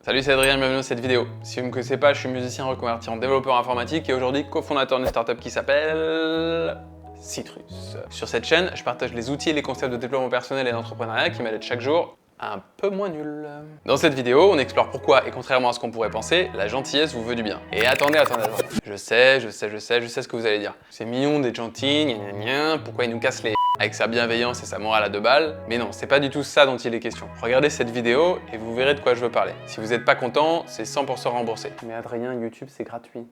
Salut, c'est Adrien, bienvenue dans cette vidéo. Si vous ne me connaissez pas, je suis musicien reconverti en développeur informatique et aujourd'hui cofondateur d'une startup qui s'appelle Citrus. Sur cette chaîne, je partage les outils et les concepts de développement personnel et d'entrepreneuriat qui m'aident chaque jour un peu moins nul. Dans cette vidéo, on explore pourquoi, et contrairement à ce qu'on pourrait penser, la gentillesse vous veut du bien. Et attendez. Je sais ce que vous allez dire. C'est mignon d'être gentil, gna gna gna, pourquoi il nous casse les avec sa bienveillance et sa morale à 2 balles. Mais non, c'est pas du tout ça dont il est question. Regardez cette vidéo et vous verrez de quoi je veux parler. Si vous n'êtes pas content, c'est 100% remboursé. Mais Adrien, YouTube, c'est gratuit.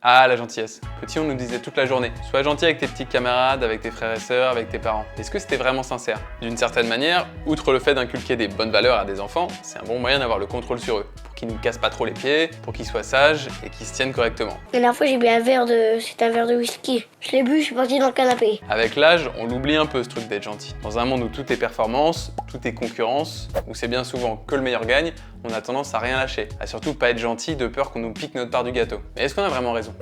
Ah, la gentillesse. Petit, on nous disait toute la journée, sois gentil avec tes petits camarades, avec tes frères et sœurs, avec tes parents. Est-ce que c'était vraiment sincère? D'une certaine manière, outre le fait d'inculquer des bonnes valeurs à des enfants, c'est un bon moyen d'avoir le contrôle sur eux, pour qu'ils ne nous cassent pas trop les pieds, pour qu'ils soient sages et qu'ils se tiennent correctement. La dernière fois, j'ai bu un verre de whisky. Je l'ai bu, je suis parti dans le canapé. Avec l'âge, on l'oublie un peu ce truc d'être gentil. Dans un monde où tout est performance, tout est concurrence, où c'est bien souvent que le meilleur gagne, on a tendance à rien lâcher, à surtout pas être gentil de peur qu'on nous pique notre part du gâteau. Mais est-ce qu'on a vraiment raison?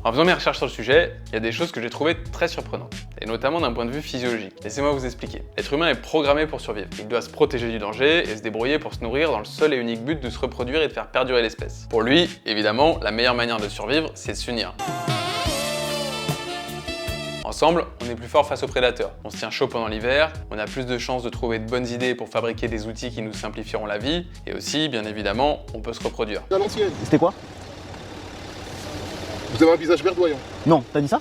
En faisant mes recherches sur le sujet, il y a des choses que j'ai trouvées très surprenantes, et notamment d'un point de vue physiologique. Laissez-moi vous expliquer. L'être humain est programmé pour survivre. Il doit se protéger du danger et se débrouiller pour se nourrir dans le seul et unique but de se reproduire et de faire perdurer l'espèce. Pour lui, évidemment, la meilleure manière de survivre, c'est de s'unir. Ensemble, on est plus fort face aux prédateurs. On se tient chaud pendant l'hiver, on a plus de chances de trouver de bonnes idées pour fabriquer des outils qui nous simplifieront la vie, et aussi, bien évidemment, on peut se reproduire. À l'ancienne. C'était quoi? Vous avez un visage verdoyant. Non, t'as dit ça?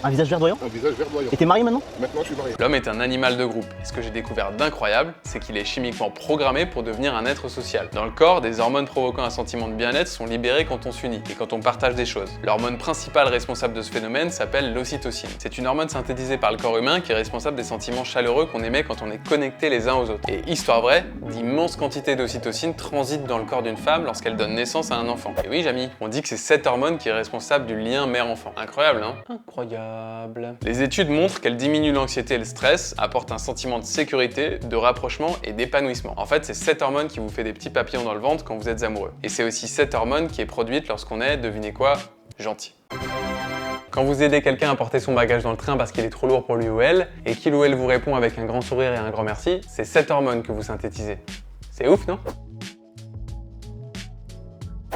Un visage verdoyant? Un visage verdoyant. Et t'es marié maintenant? Maintenant, je suis marié. L'homme est un animal de groupe, et ce que j'ai découvert d'incroyable, c'est qu'il est chimiquement programmé pour devenir un être social. Dans le corps, des hormones provoquant un sentiment de bien-être sont libérées quand on s'unit, et quand on partage des choses. L'hormone principale responsable de ce phénomène s'appelle l'ocytocine. C'est une hormone synthétisée par le corps humain qui est responsable des sentiments chaleureux qu'on émet quand on est connectés les uns aux autres. Et histoire vraie, d'immenses quantités d'ocytocine transitent dans le corps d'une femme lorsqu'elle donne naissance à un enfant. Et oui, Jamy, on dit que c'est cette hormone qui est responsable du lien mère-enfant. Incroyable, hein? Incroyable. Les études montrent qu'elle diminue l'anxiété et le stress, apporte un sentiment de sécurité, de rapprochement et d'épanouissement. En fait, c'est cette hormone qui vous fait des petits papillons dans le ventre quand vous êtes amoureux. Et c'est aussi cette hormone qui est produite lorsqu'on est, devinez quoi, gentil. Quand vous aidez quelqu'un à porter son bagage dans le train parce qu'il est trop lourd pour lui ou elle, et qu'il ou elle vous répond avec un grand sourire et un grand merci, c'est cette hormone que vous synthétisez. C'est ouf, non?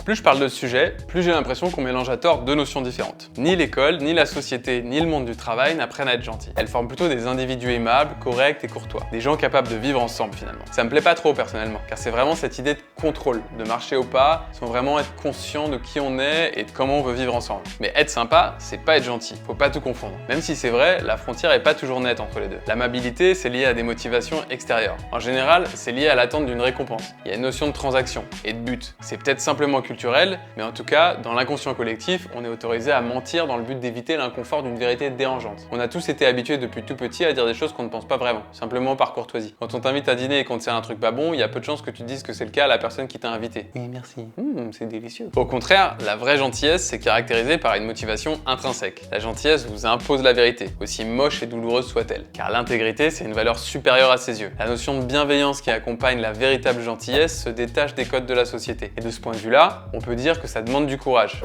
Plus je parle de ce sujet, plus j'ai l'impression qu'on mélange à tort 2 notions différentes. Ni l'école, ni la société, ni le monde du travail n'apprennent à être gentils. Elles forment plutôt des individus aimables, corrects et courtois. Des gens capables de vivre ensemble finalement. Ça me plaît pas trop personnellement, car c'est vraiment cette idée de contrôle, de marcher au pas, sans vraiment être conscient de qui on est et de comment on veut vivre ensemble. Mais être sympa, c'est pas être gentil, faut pas tout confondre. Même si c'est vrai, la frontière est pas toujours nette entre les deux. L'amabilité, c'est lié à des motivations extérieures. En général, c'est lié à l'attente d'une récompense. Il y a une notion de transaction et de but. C'est peut-être simplement culturel, mais en tout cas, dans l'inconscient collectif, on est autorisé à mentir dans le but d'éviter l'inconfort d'une vérité dérangeante. On a tous été habitués depuis tout petit à dire des choses qu'on ne pense pas vraiment, simplement par courtoisie. Quand on t'invite à dîner et qu'on te sert un truc pas bon, il y a peu de chances que tu te dises que c'est le cas à la personne qui t'a invité. Oui, merci. C'est délicieux. Au contraire, la vraie gentillesse, c'est caractérisée par une motivation intrinsèque. La gentillesse vous impose la vérité, aussi moche et douloureuse soit-elle. Car l'intégrité, c'est une valeur supérieure à ses yeux. La notion de bienveillance qui accompagne la véritable gentillesse se détache des codes de la société. Et de ce point de vue-là, on peut dire que ça demande du courage.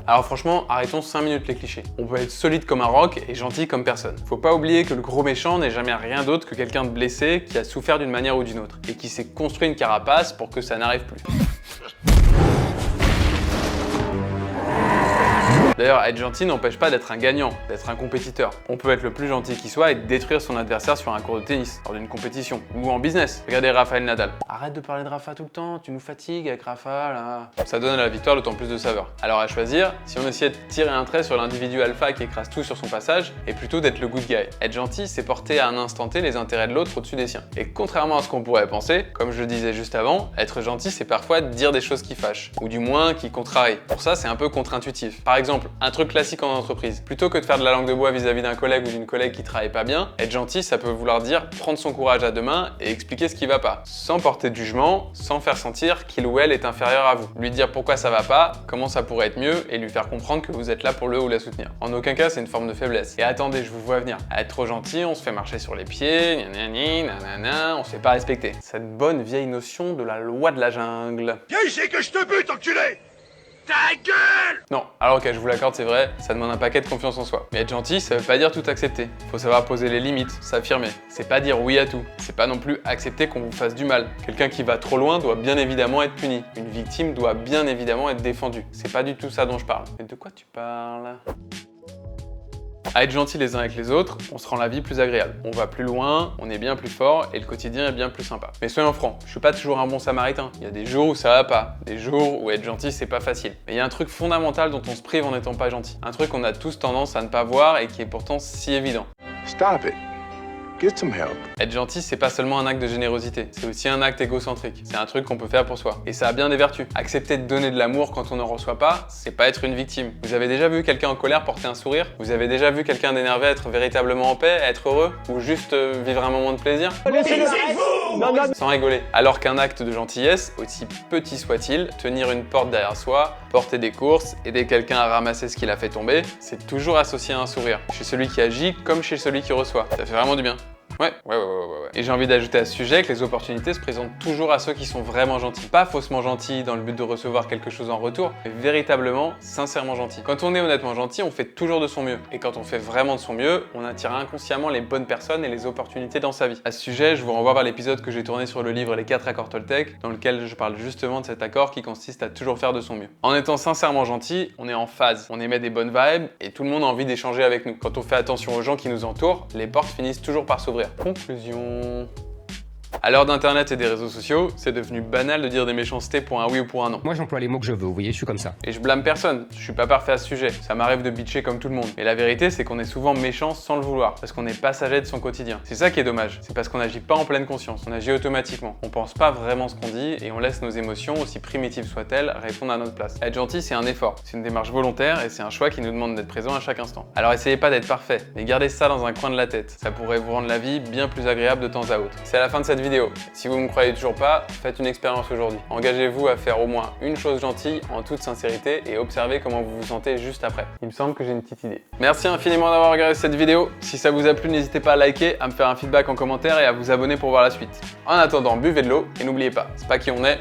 Alors franchement, arrêtons 5 minutes les clichés. On peut être solide comme un roc et gentil comme personne. Faut pas oublier que le gros méchant n'est jamais rien d'autre que quelqu'un de blessé qui a souffert d'une manière ou d'une autre et qui s'est construit une carapace pour que ça n'arrive plus. D'ailleurs, être gentil n'empêche pas d'être un gagnant, d'être un compétiteur. On peut être le plus gentil qui soit et détruire son adversaire sur un court de tennis, lors d'une compétition, ou en business. Regardez Rafael Nadal. Arrête de parler de Rafa tout le temps, tu nous fatigues avec Rafa là. Ça donne à la victoire d'autant plus de saveur. Alors à choisir, si on essayait de tirer un trait sur l'individu alpha qui écrase tout sur son passage, et plutôt d'être le good guy. Être gentil, c'est porter à un instant T les intérêts de l'autre au-dessus des siens. Et contrairement à ce qu'on pourrait penser, comme je le disais juste avant, être gentil, c'est parfois dire des choses qui fâchent, ou du moins qui contrarient. Pour ça, c'est un peu contre-intuitif. Par exemple, un truc classique en entreprise. Plutôt que de faire de la langue de bois vis-à-vis d'un collègue ou d'une collègue qui travaille pas bien, être gentil, ça peut vouloir dire prendre son courage à 2 mains et expliquer ce qui va pas, sans porter de jugement, sans faire sentir qu'il ou elle est inférieur à vous. Lui dire pourquoi ça va pas, comment ça pourrait être mieux et lui faire comprendre que vous êtes là pour le ou la soutenir. En aucun cas, c'est une forme de faiblesse. Et attendez, je vous vois venir. À être trop gentil, on se fait marcher sur les pieds, gna nanana, on se fait pas respecter. Cette bonne vieille notion de la loi de la jungle. Viens ici que je te bute, enculé! Non, alors ok, je vous l'accorde, c'est vrai, ça demande un paquet de confiance en soi. Mais être gentil, ça veut pas dire tout accepter. Faut savoir poser les limites, s'affirmer. C'est pas dire oui à tout. C'est pas non plus accepter qu'on vous fasse du mal. Quelqu'un qui va trop loin doit bien évidemment être puni. Une victime doit bien évidemment être défendue. C'est pas du tout ça dont je parle. Mais de quoi tu parles ? À être gentils les uns avec les autres, on se rend la vie plus agréable. On va plus loin, on est bien plus fort et le quotidien est bien plus sympa. Mais soyons francs, je suis pas toujours un bon samaritain. Il y a des jours où ça va pas, des jours où être gentil c'est pas facile. Mais il y a un truc fondamental dont on se prive en n'étant pas gentil. Un truc qu'on a tous tendance à ne pas voir et qui est pourtant si évident. Stop it. Get some help. Être gentil, c'est pas seulement un acte de générosité, c'est aussi un acte égocentrique. C'est un truc qu'on peut faire pour soi. Et ça a bien des vertus. Accepter de donner de l'amour quand on ne reçoit pas, c'est pas être une victime. Vous avez déjà vu quelqu'un en colère porter un sourire? Vous avez déjà vu quelqu'un d'énervé être véritablement en paix, être heureux? Ou juste vivre un moment de plaisir? Sans rigoler. Alors qu'un acte de gentillesse, aussi petit soit-il, tenir une porte derrière soi, porter des courses, aider quelqu'un à ramasser ce qu'il a fait tomber, c'est toujours associé à un sourire. Chez celui qui agit comme chez celui qui reçoit. Ça fait vraiment du bien. Ouais. Et j'ai envie d'ajouter à ce sujet que les opportunités se présentent toujours à ceux qui sont vraiment gentils. Pas faussement gentils dans le but de recevoir quelque chose en retour, mais véritablement, sincèrement gentils. Quand on est honnêtement gentil, on fait toujours de son mieux. Et quand on fait vraiment de son mieux, on attire inconsciemment les bonnes personnes et les opportunités dans sa vie. À ce sujet, je vous renvoie vers l'épisode que j'ai tourné sur le livre Les 4 accords Toltec, dans lequel je parle justement de cet accord qui consiste à toujours faire de son mieux. En étant sincèrement gentil, on est en phase, on émet des bonnes vibes et tout le monde a envie d'échanger avec nous. Quand on fait attention aux gens qui nous entourent, les portes finissent toujours par s'ouvrir. Conclusion. À l'heure d'internet et des réseaux sociaux, c'est devenu banal de dire des méchancetés pour un oui ou pour un non. Moi j'emploie les mots que je veux, vous voyez, je suis comme ça. Et je blâme personne, je suis pas parfait à ce sujet, ça m'arrive de bitcher comme tout le monde. Mais la vérité c'est qu'on est souvent méchant sans le vouloir, parce qu'on est passager de son quotidien. C'est ça qui est dommage, c'est parce qu'on n'agit pas en pleine conscience, on agit automatiquement. On pense pas vraiment ce qu'on dit et on laisse nos émotions, aussi primitives soient-elles, répondre à notre place. Être gentil c'est un effort, c'est une démarche volontaire et c'est un choix qui nous demande d'être présent à chaque instant. Alors essayez pas d'être parfait, mais gardez ça dans un coin de la tête, ça pourrait vous rendre la vie bien plus agréable de temps à autre. C'est à la fin de cette vidéo. Si vous me croyez toujours pas, faites une expérience aujourd'hui. Engagez-vous à faire au moins une chose gentille en toute sincérité et observez comment vous vous sentez juste après. Il me semble que j'ai une petite idée. Merci infiniment d'avoir regardé cette vidéo. Si ça vous a plu, n'hésitez pas à liker, à me faire un feedback en commentaire et à vous abonner pour voir la suite. En attendant, buvez de l'eau et n'oubliez pas, c'est pas qui on est,